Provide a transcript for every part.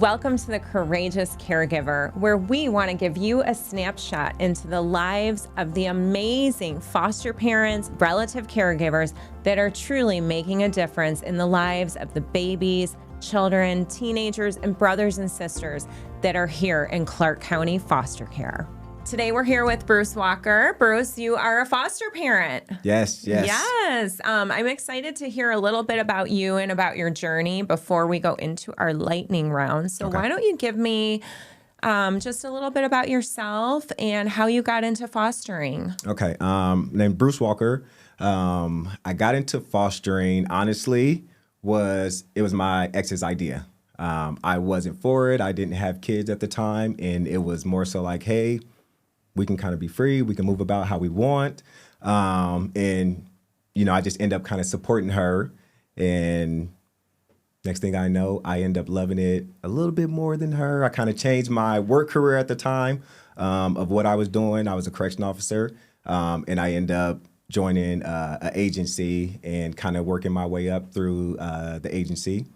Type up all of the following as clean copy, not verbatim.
Welcome to the Courageous Caregiver, where we want to give you a snapshot into the lives of the amazing foster parents, relative caregivers that are truly making a difference in the lives of the babies, children, teenagers, and brothers and sisters that are here in Clark County foster care. Today we're here with Bruce Walker. Bruce, you are a foster parent. Yes. I'm excited to hear a little bit about you and about your journey before we go into our lightning round. So Why don't you give me just a little bit about yourself and how you got into fostering? Okay. Named Bruce Walker. I got into fostering, honestly, it was my ex's idea. I wasn't for it. I didn't have kids at the time. And it was more so like, hey, we can kind of be free. We can move about how we want. I just end up kind of supporting her. And next thing I know, I end up loving it a little bit more than her. I kind of changed my work career at the time of what I was doing. I was a correction officer. And I end up joining an agency and kind of working my way up through the agency.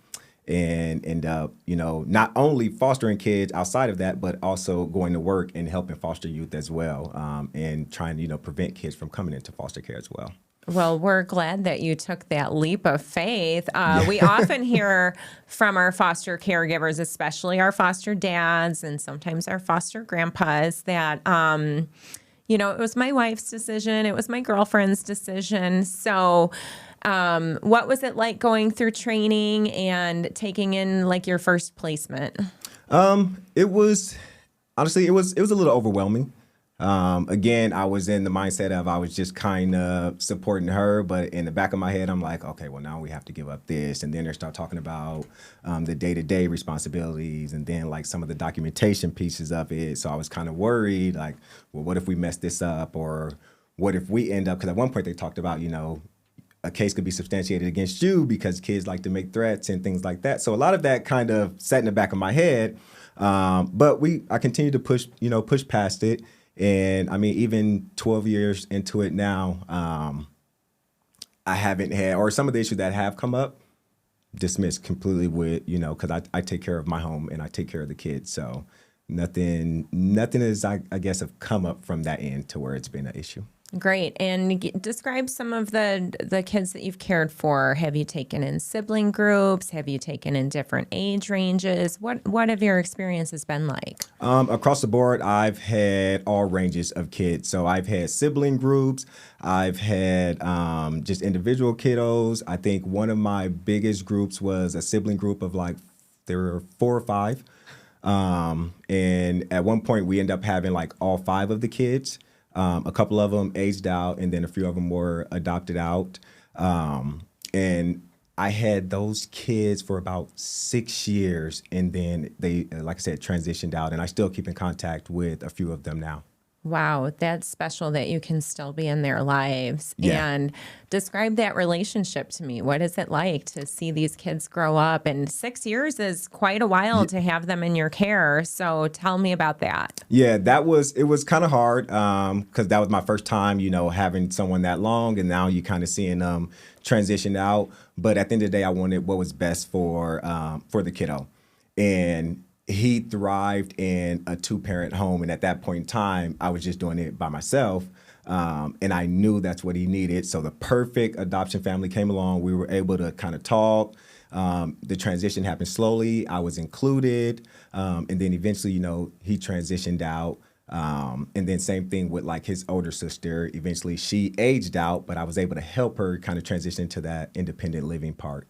And end up, not only fostering kids outside of that, but also going to work and helping foster youth as well, and trying to, prevent kids from coming into foster care as well. Well, we're glad that you took that leap of faith. We often hear from our foster caregivers, especially our foster dads and sometimes our foster grandpas, that, it was my wife's decision. It was my girlfriend's decision. So what was it like going through training and taking in like your first placement? It was a little overwhelming. Again, I was in the mindset of I was just kind of supporting her, but in the back of my head, I'm like, okay, well, now we have to give up this. And then they start talking about the day-to-day responsibilities and then like some of the documentation pieces of it. So I was kind of worried, like, well, what if we mess this up? Or what if we end up, because at one point they talked about, a case could be substantiated against you because kids like to make threats and things like that. So a lot of that kind of sat in the back of my head. But I continued to push past it. And I mean, even 12 years into it now, I haven't had, or some of the issues that have come up, dismissed completely with, because I take care of my home and I take care of the kids. So nothing is, I guess, have come up from that end to where it's been an issue. Great. And describe some of the kids that you've cared for. Have you taken in sibling groups? Have you taken in different age ranges? What have your experiences been like? Across the board, I've had all ranges of kids. So I've had sibling groups. I've had just individual kiddos. I think one of my biggest groups was a sibling group of there were 4 or 5. And at one point, we ended up having all 5 of the kids. A couple of them aged out, and then a few of them were adopted out. And I had those kids for about 6 years, and then they, like I said, transitioned out, and I still keep in contact with a few of them now. Wow, that's special that you can still be in their lives. Yeah. And describe that relationship to me. What is it like to see these kids grow up? And 6 years is quite a while to have them in your care. So tell me about that. Yeah, it was kind of hard because that was my first time, having someone that long, and now you kind of seeing them transition out. But at the end of the day, I wanted what was best for the kiddo. And he thrived in a 2-parent home. And at that point in time, I was just doing it by myself. And I knew that's what he needed. So the perfect adoption family came along. We were able to kind of talk. The transition happened slowly. I was included. And then eventually, he transitioned out. And then same thing with his older sister. Eventually she aged out, but I was able to help her kind of transition to that independent living part.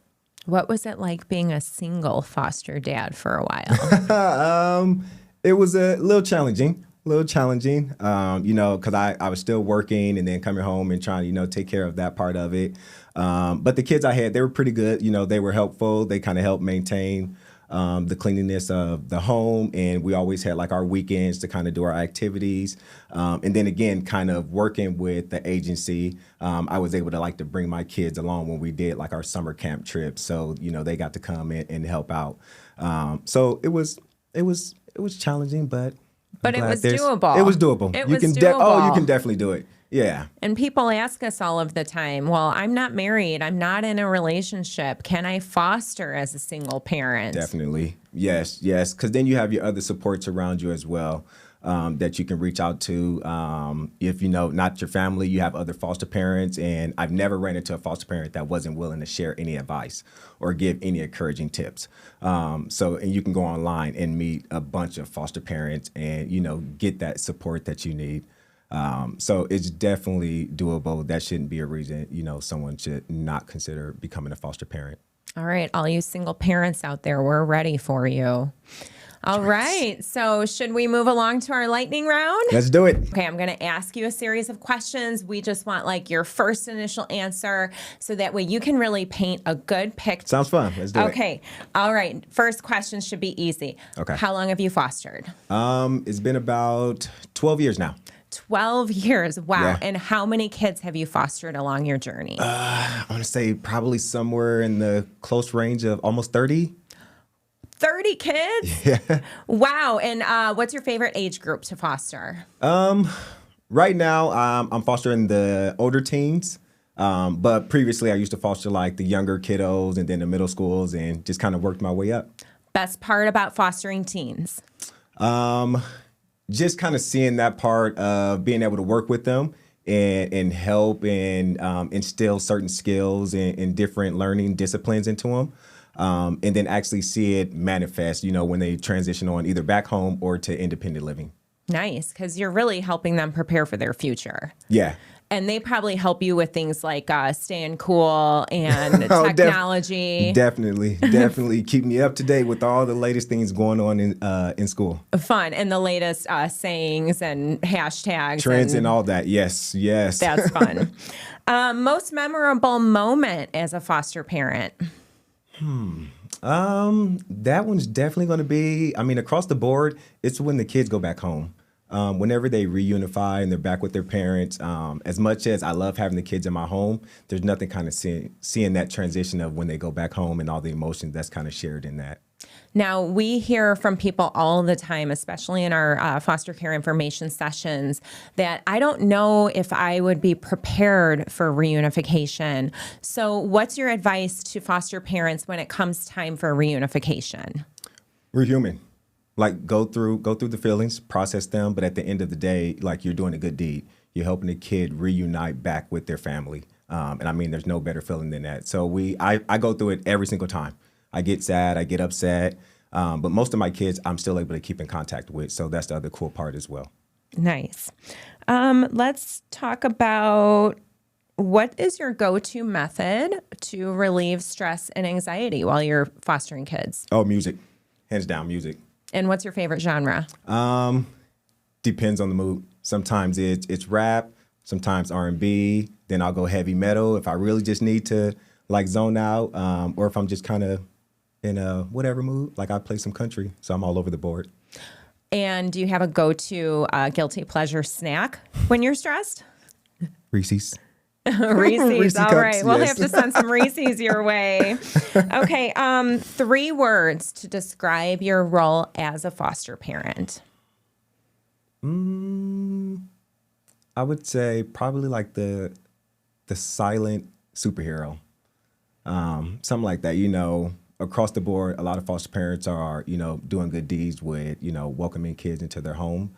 What was it like being a single foster dad for a while? It was a little challenging, because I was still working and then coming home and trying to, take care of that part of it. But the kids I had, they were pretty good. They were helpful. They kind of helped maintain the cleanliness of the home. And we always had our weekends to kind of do our activities. And then again, kind of working with the agency, I was able to bring my kids along when we did our summer camp trips. So, they got to come in and help out. So it was challenging, but it was doable. It was doable. You can definitely do it. Yeah. And people ask us all of the time, well, I'm not married. I'm not in a relationship. Can I foster as a single parent? Definitely. Yes, yes. Because then you have your other supports around you as well that you can reach out to. If not your family, you have other foster parents. And I've never ran into a foster parent that wasn't willing to share any advice or give any encouraging tips. And you can go online and meet a bunch of foster parents and, get that support that you need. So it's definitely doable. That shouldn't be a reason, someone should not consider becoming a foster parent. All right, all you single parents out there, we're ready for you. All right, so should we move along to our lightning round? Let's do it. Okay, I'm going to ask you a series of questions. We just want like your first initial answer so that way you can really paint a good picture. Sounds fun. Let's do it. Okay, all right. First question should be easy. Okay. How long have you fostered? It's been about 12 years now. 12 years. Wow. Yeah. And how many kids have you fostered along your journey? I want to say probably somewhere in the close range of almost 30. 30 kids? Yeah. Wow. And what's your favorite age group to foster? Right now, I'm fostering the older teens. But previously, I used to foster like the younger kiddos and then the middle schools and just kind of worked my way up. Best part about fostering teens? Just kind of seeing that part of being able to work with them and help and instill certain skills and different learning disciplines into them. And then actually see it manifest, when they transition on either back home or to independent living. Nice, because you're really helping them prepare for their future. Yeah. And they probably help you with things like staying cool and technology. Definitely keep me up to date with all the latest things going on in school. Fun. And the latest sayings and hashtags. Trends and all that. Yes. That's fun. Most memorable moment as a foster parent? That one's definitely going to be, across the board, it's when the kids go back home. Whenever they reunify and they're back with their parents, as much as I love having the kids in my home, there's nothing kind of seeing that transition of when they go back home and all the emotions that's kind of shared in that. Now, we hear from people all the time, especially in our foster care information sessions, that I don't know if I would be prepared for reunification. So what's your advice to foster parents when it comes time for reunification? We're human. Like go through the feelings, process them, but at the end of the day, like you're doing a good deed. You're helping a kid reunite back with their family. And there's no better feeling than that. So I go through it every single time. I get sad, I get upset, but most of my kids I'm still able to keep in contact with. So that's the other cool part as well. Nice. Let's talk about what is your go-to method to relieve stress and anxiety while you're fostering kids? Oh, music. Hands down, music. And what's your favorite genre? Depends on the mood. Sometimes it's rap, sometimes R&B, then I'll go heavy metal if I really just need to like zone out, or if I'm just kind of in a whatever mood, like I play some country, so I'm all over the board. And do you have a go-to guilty pleasure snack when you're stressed? Reese's. Reese's. All cups, right. We'll yes. have to send some Reese's your way. Okay. 3 words to describe your role as a foster parent. I would say probably like the silent superhero. Something like that, across the board, a lot of foster parents are, doing good deeds with, welcoming kids into their home.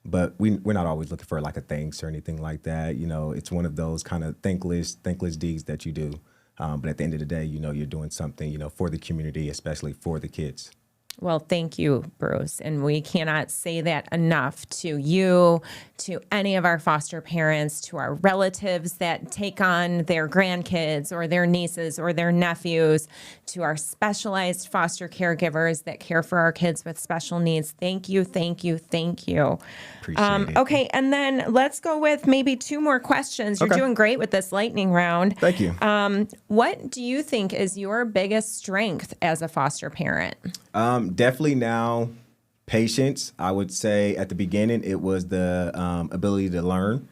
But we're not always looking for like a thanks or anything like that. It's one of those kind of thankless deeds that you do. But at the end of the day, you're doing something, for the community, especially for the kids. Well, thank you, Bruce. And we cannot say that enough to you, to any of our foster parents, to our relatives that take on their grandkids or their nieces or their nephews, to our specialized foster caregivers that care for our kids with special needs. Thank you, thank you, thank you. Appreciate it. Okay, and then let's go with maybe 2 more questions. You're Okay. doing great with this lightning round. Thank you. What do you think is your biggest strength as a foster parent? Definitely now patience. I would say at the beginning it was the ability to learn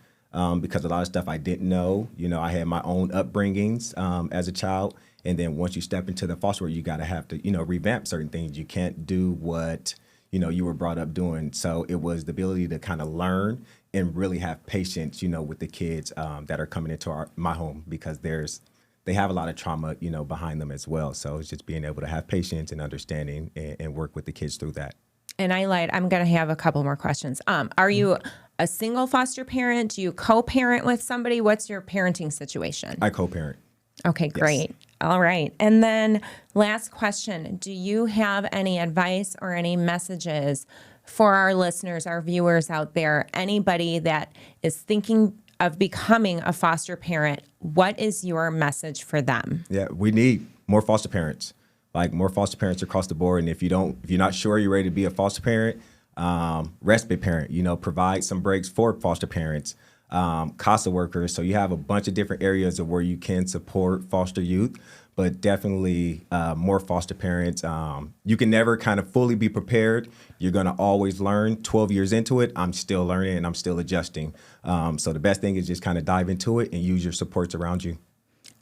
because a lot of stuff I didn't know. I had my own upbringings as a child. And then once you step into the foster world, you got to have to, revamp certain things. You can't do what, you were brought up doing. So it was the ability to kind of learn and really have patience, with the kids that are coming into my home, because they have a lot of trauma, behind them as well. So it's just being able to have patience and understanding and work with the kids through that. And I lied. I'm going to have a couple more questions. Are you a single foster parent? Do you co-parent with somebody? What's your parenting situation? I co-parent. Okay, great. Yes. All right. And then last question. Do you have any advice or any messages for our listeners, our viewers out there, anybody that is thinking of becoming a foster parent? What is your message for them? Yeah, we need more foster parents, like more foster parents across the board. And if you're not sure you're ready to be a foster parent, respite parent, provide some breaks for foster parents, CASA workers. So you have a bunch of different areas of where you can support foster youth, but definitely more foster parents. You can never kind of fully be prepared. You're going to always learn. 12 years into it, I'm still learning and I'm still adjusting. So the best thing is just kind of dive into it and use your supports around you.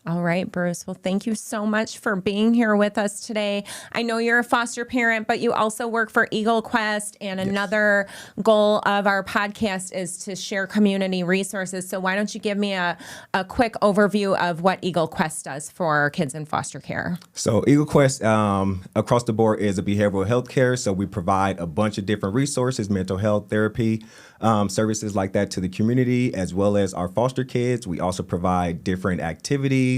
All right, Bruce. Well, thank you so much for being here with us today. I know you're a foster parent, but you also work for Eagle Quest, and another goal of our podcast is to share community resources. So why don't you give me a quick overview of what Eagle Quest does for kids in foster care? So Eagle Quest across the board is a behavioral health care. So we provide a bunch of different resources, mental health, therapy, services like that to the community, as well as our foster kids. We also provide different activities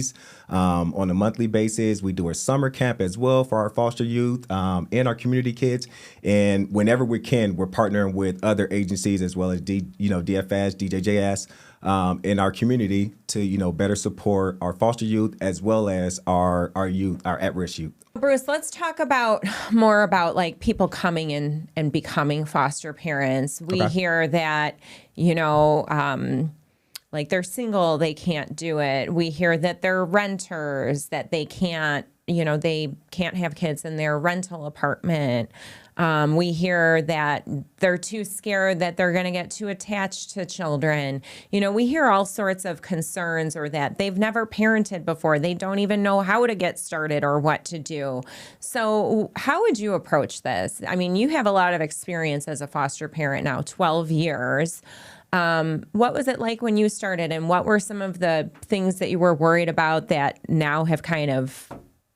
on a monthly basis. We do a summer camp as well for our foster youth and our community kids. And whenever we can, we're partnering with other agencies as well as DFS, DJJS in our community to better support our foster youth as well as our youth, our at-risk youth. Bruce, let's talk more about like people coming in and becoming foster parents. We hear that, like they're single, they can't do it. We hear that they're renters, that they can't have kids in their rental apartment. We hear that they're too scared that they're going to get too attached to children. We hear all sorts of concerns, or that they've never parented before. They don't even know how to get started or what to do. So how would you approach this? I mean, you have a lot of experience as a foster parent now, 12 years. What was it like when you started, and what were some of the things that you were worried about that now have kind of,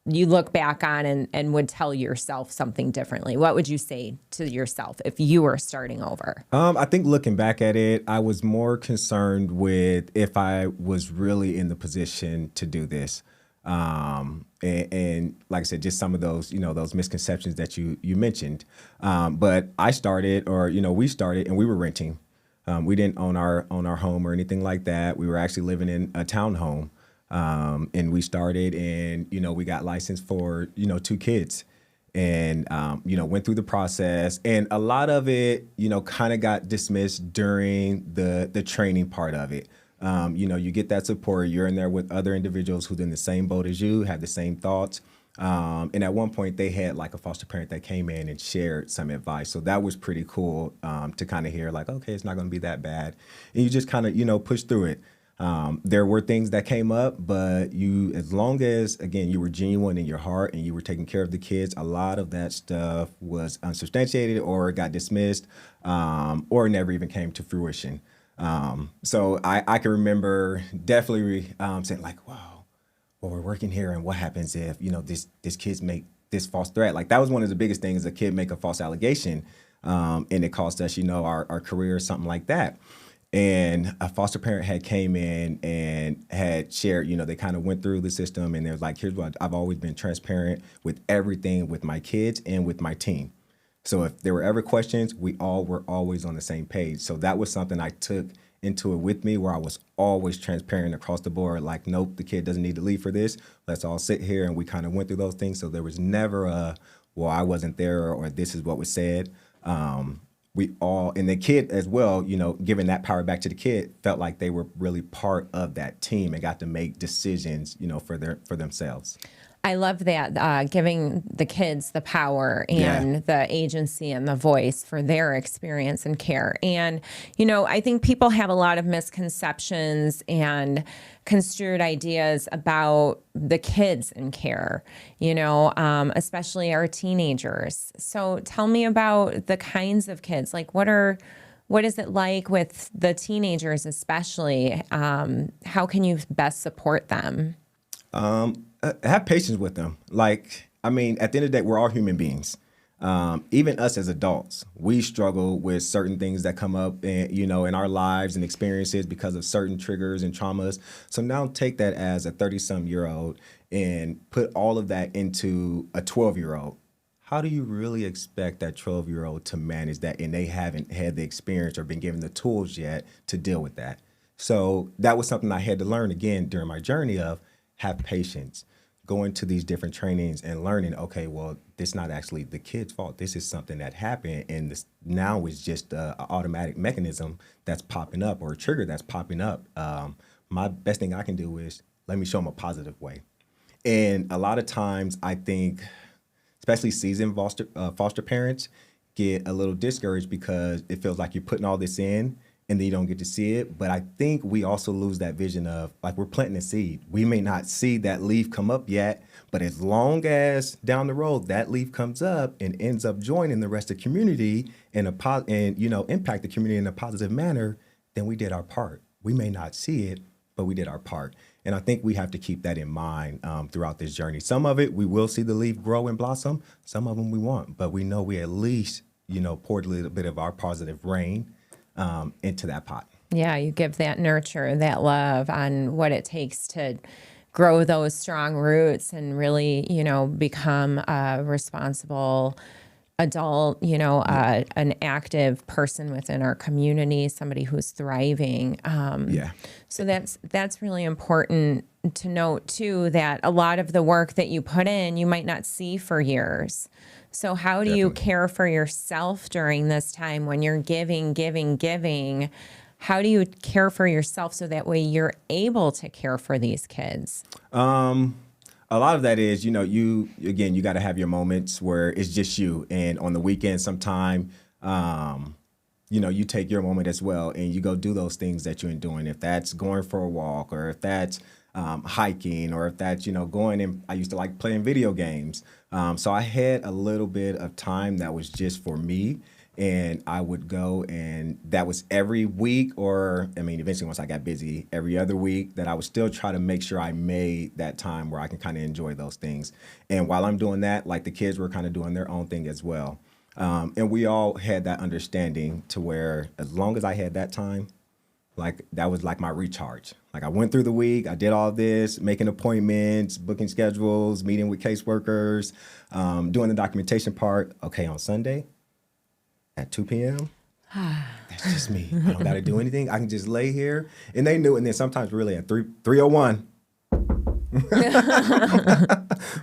you look back on and would tell yourself something differently? What would you say to yourself if you were starting over? I think looking back at it, I was more concerned with if I was really in the position to do this. And like I said, just some of those, those misconceptions that you mentioned. But I started, or, we started and we were renting. We didn't own our home or anything like that. We were actually living in a townhome. And we started and, we got licensed for, 2 kids and, went through the process. And a lot of it, kind of got dismissed during the training part of it. You get that support. You're in there with other individuals who's in the same boat as you, have the same thoughts. And at one point they had like a foster parent that came in and shared some advice. So that was pretty cool to kind of hear like, okay, it's not going to be that bad. And you just kind of, push through it. There were things that came up, but as long as, again, you were genuine in your heart and you were taking care of the kids, a lot of that stuff was unsubstantiated or got dismissed or never even came to fruition. So I can remember definitely saying like, wow, well, we're working here, and what happens if, this kids make this false threat? Like that was one of the biggest things, a kid make a false allegation and it cost us, our career or something like that. And a foster parent had came in and had shared, they kind of went through the system and they're like, here's what I've always been transparent with everything with my kids and with my team. So if there were ever questions, we all were always on the same page. So that was something I took into it with me, where I was always transparent across the board. Like, nope, the kid doesn't need to leave for this. Let's all sit here. And we kind of went through those things. So there was never well, I wasn't there, or this is what was said. We all, and the kid as well, giving that power back to the kid, felt like they were really part of that team and got to make decisions, for themselves. I love that, giving the kids the power and the agency and the voice for their experience and care. And, I think people have a lot of misconceptions and construed ideas about the kids in care, especially our teenagers. So tell me about the kinds of kids. Like, what are What is it like with the teenagers, especially? How can you best support them? Have patience with them. Like, I mean, at the end of the day, we're all human beings. Even us as adults, we struggle with certain things that come up, in our lives and experiences because of certain triggers and traumas. So now take that as a 30-some-year-old and put all of that into a 12-year-old. How do you really expect that 12-year-old to manage that? And they haven't had the experience or been given the tools yet to deal with that. So that was something I had to learn again during my journey of have patience, going to these different trainings and learning, okay, well, this is not actually the kid's fault. This is something that happened. And this now is just an automatic mechanism that's popping up or a trigger that's popping up. My best thing I can do is let me show them a positive way. And a lot of times I think, especially seasoned foster parents, get a little discouraged because it feels like you're putting all this in and then you don't get to see it. But I think we also lose that vision of, like, we're planting a seed. We may not see that leaf come up yet, but as long as down the road that leaf comes up and ends up joining the rest of the community and impact the community in a positive manner, then we did our part. We may not see it, but we did our part. And I think we have to keep that in mind throughout this journey. Some of it, we will see the leaf grow and blossom. Some of them we won't, but we know we at least, poured a little bit of our positive rain into that pot. Yeah, you give that nurture, that love on what it takes to grow those strong roots and really, become a responsible adult, an active person within our community, somebody who's thriving. So that's really important to note too, that a lot of the work that you put in, you might not see for years. So how do you care for yourself during this time when you're giving? How do you care for yourself so that way you're able to care for these kids? A lot of that is, you got to have your moments where it's just you. And on the weekend, sometime, you take your moment as well and you go do those things that you're doing. If that's going for a walk or if that's hiking or if that's, going and I used to like playing video games. So I had a little bit of time that was just for me. And I would go, and that was every week, eventually once I got busy, every other week, that I would still try to make sure I made that time where I can kind of enjoy those things. And while I'm doing that, like, the kids were kind of doing their own thing as well. And we all had that understanding to where as long as I had that time, like, that was like my recharge. Like, I went through the week, I did all this, making appointments, booking schedules, meeting with caseworkers, doing the documentation part. Okay, on Sunday, at 2 p.m., that's just me. I don't got to do anything. I can just lay here. And they knew. And then sometimes really at 3:01.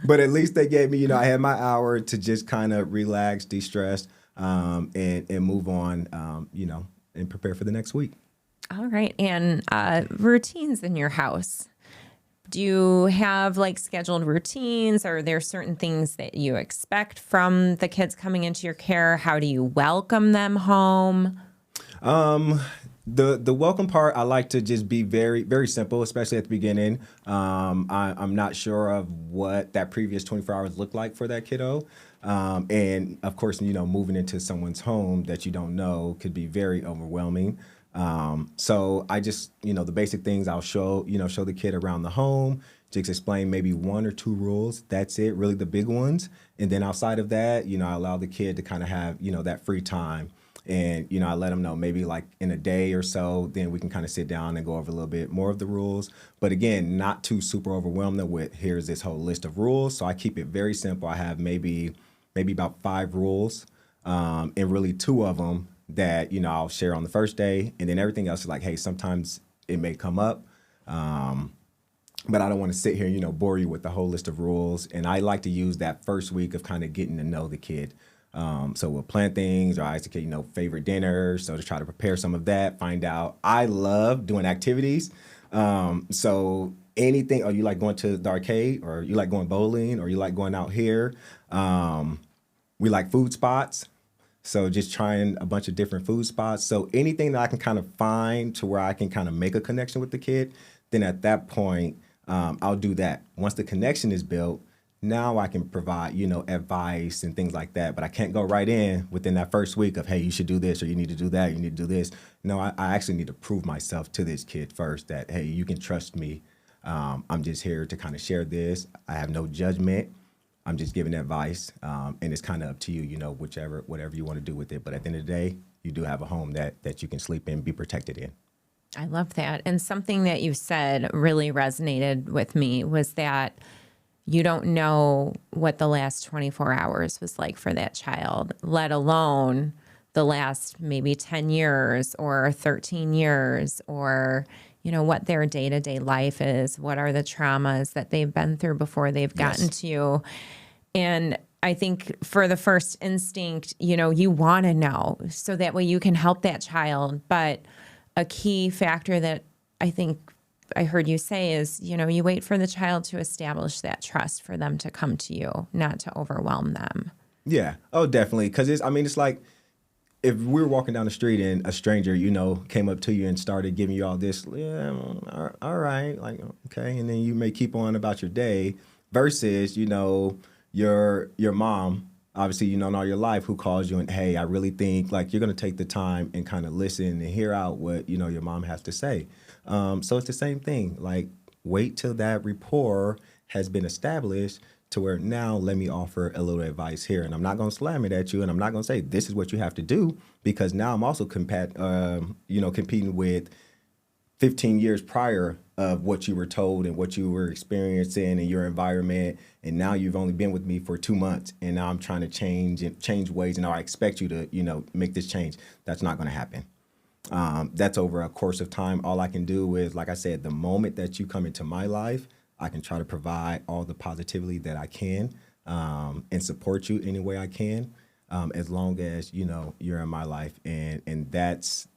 But at least they gave me, I had my hour to just kind of relax, de-stress, and move on, and prepare for the next week. All right. And routines in your house. Do you have scheduled routines? Are there certain things that you expect from the kids coming into your care? How do you welcome them home? The welcome part, I like to just be very, very simple, especially at the beginning. I'm not sure of what that previous 24 hours looked like for that kiddo. And of course, moving into someone's home that you don't know could be very overwhelming. So I just, the basic things I'll show the kid around the home, just explain maybe 1 or 2 rules. That's it, really the big ones. And then outside of that, I allow the kid to kind of have, that free time. And, I let them know maybe like in a day or so, then we can kind of sit down and go over a little bit more of the rules. But again, not too super overwhelmed with here's this whole list of rules. So I keep it very simple. I have maybe about 5 rules, and really 2 of them that, I'll share on the first day, and then everything else is like, hey, sometimes it may come up, but I don't want to sit here and, bore you with the whole list of rules. And I like to use that first week of kind of getting to know the kid. So we'll plan things, or I ask the kid, favorite dinner. So to try to prepare some of that, find out. I love doing activities. So anything, or you like going to the arcade, or you like going bowling, or you like going out here. We like food spots. So just trying a bunch of different food spots. So anything that I can kind of find to where I can kind of make a connection with the kid, then at that point, I'll do that. Once the connection is built, now I can provide, advice and things like that. But I can't go right in within that first week of, hey, you should do this or you need to do that, you need to do this. No, I actually need to prove myself to this kid first that, hey, you can trust me. I'm just here to kind of share this. I have no judgment. I'm just giving advice. And it's kind of up to you, whatever you want to do with it. But at the end of the day, you do have a home that you can sleep in, be protected in. I love that. And something that you said really resonated with me was that you don't know what the last 24 hours was like for that child, let alone the last maybe 10 years or 13 years or, what their day-to-day life is. What are the traumas that they've been through before they've gotten to you? And I think for the first instinct, you want to know so that way you can help that child. But a key factor that I think I heard you say is, you wait for the child to establish that trust for them to come to you, not to overwhelm them. Yeah. Oh, definitely. Because it's like if we were walking down the street and a stranger, came up to you and started giving you all this, yeah, all right, like, okay. And then you may keep on about your day versus, your mom, obviously, you know, in all your life who calls you and, hey, I really think like you're going to take the time and kind of listen and hear out what, your mom has to say. So it's the same thing. Like, wait till that rapport has been established to where now let me offer a little advice here. And I'm not going to slam it at you. And I'm not going to say this is what you have to do, because now I'm also competing with 15 years prior of what you were told and what you were experiencing in your environment. And now you've only been with me for 2 months. And now I'm trying to change ways. And now I expect you to, make this change. That's not going to happen. That's over a course of time. All I can do is, like I said, the moment that you come into my life, I can try to provide all the positivity that I can and support you any way I can, as long as, you're in my life. And that's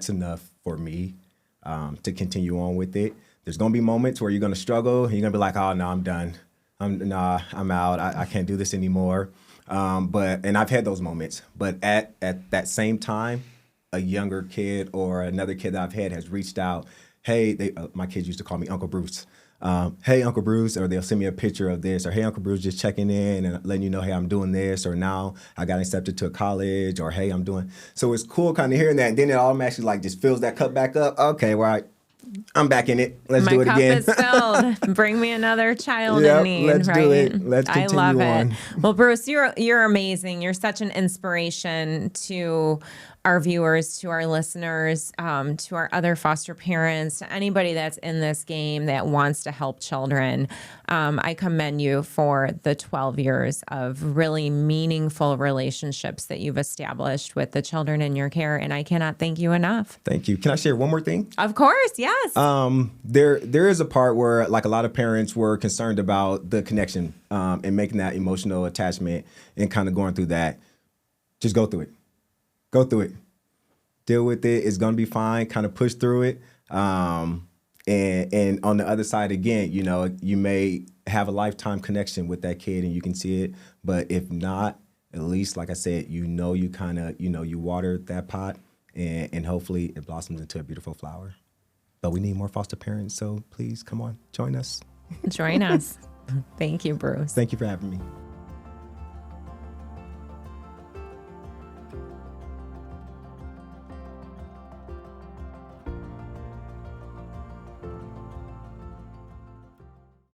enough for me to continue on with it. There's going to be moments where you're going to struggle. And you're going to be like, oh, no, I'm done. I'm out. I can't do this anymore. And I've had those moments. But at that same time, a younger kid or another kid that I've had has reached out. Hey, my kids used to call me Uncle Bruce. Hey, Uncle Bruce, or they'll send me a picture of this, or hey, Uncle Bruce, just checking in and letting you know, hey, I'm doing this, or now I got accepted to a college, or hey, I'm doing. So it's cool kind of hearing that. And then it automatically like just fills that cup back up. Okay, well, I'm back in it. Let's do it again. My cup is filled. Bring me another child in need, let's right? do it. Let's continue I love on. it. Well, Bruce, you're amazing. You're such an inspiration to our viewers, to our listeners, to our other foster parents, to anybody that's in this game that wants to help children. I commend you for the 12 years of really meaningful relationships that you've established with the children in your care, and I cannot thank you enough. Thank you. Can I share one more thing? Of course, yes. There is a part where like a lot of parents were concerned about the connection and making that emotional attachment and kind of going through that. Just go through it. Go through it. Deal with it. It's going to be fine. Kind of push through it. And on the other side, again, you may have a lifetime connection with that kid and you can see it. But if not, at least, like I said, you kind of, you watered that pot and hopefully it blossoms into a beautiful flower. But we need more foster parents. So please come on, join us. Join us. Thank you, Bruce. Thank you for having me.